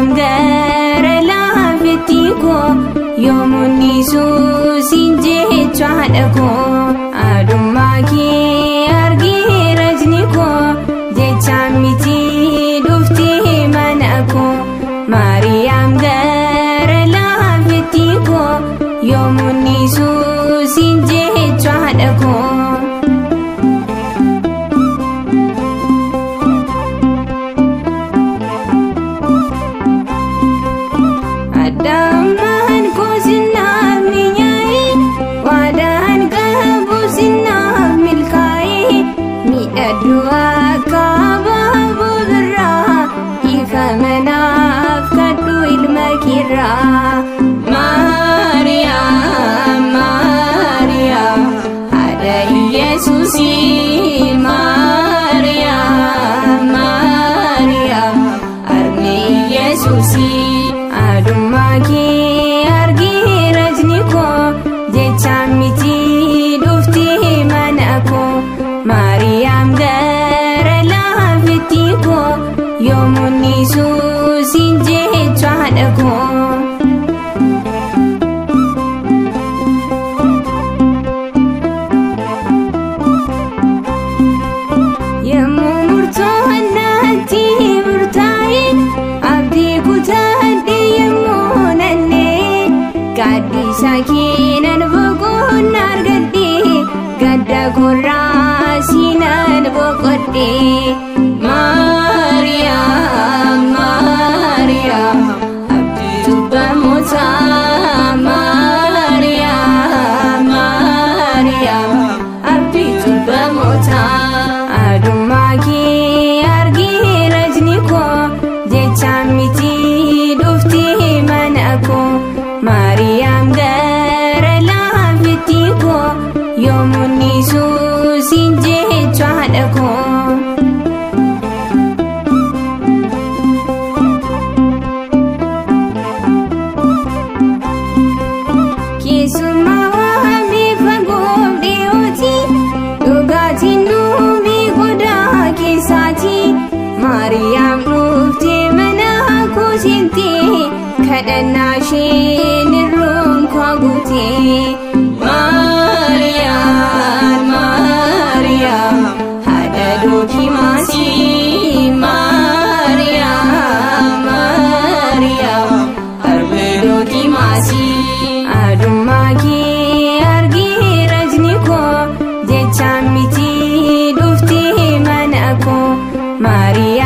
Maariyaam gara laafetti koo yoomuun Yesuus injechuu haadha koo adummaa kee argee rajni koo jechaan miti dhuftee mana koo Maariyaam gara laafetti koo yoomuun Yesuus injechuu haadha koo. Maariyaam Maariyaam haadha Yesuusi Maariyaam Maariyaam harmee Yesuusi adummaa kee argee rajni koo jechaan miti dhuftee mana koo Maariyaam gara laafetti koo yoomuun Yesuus injechuu haadha koo. Sakinan boqon argadde gadda korraa sinan boqodde Maariyaam Maariyaam abdiitu bamoota Maariyaam Maariyaam abdiitu bamoota adummaa kee argee rajni koo jechaan miti dhuftee mana koo Maariyaam gara laafetti koo yoomuun Yesuus injechuu haadha koo. Keessumaa waamee fagoo dhiyooti dhugaatiin nuumii godaa keessaati Maariyaam dhuftee mana koo seentee kadhannaa isheen irroon koo guutee Maariyaam Maariyaam haadha Dookimaasii Maariyaam Maariyaam harmee Dookimaasii adummaa kee argee rajni koo jechaan miti dhuftee mana koo Maariyaam.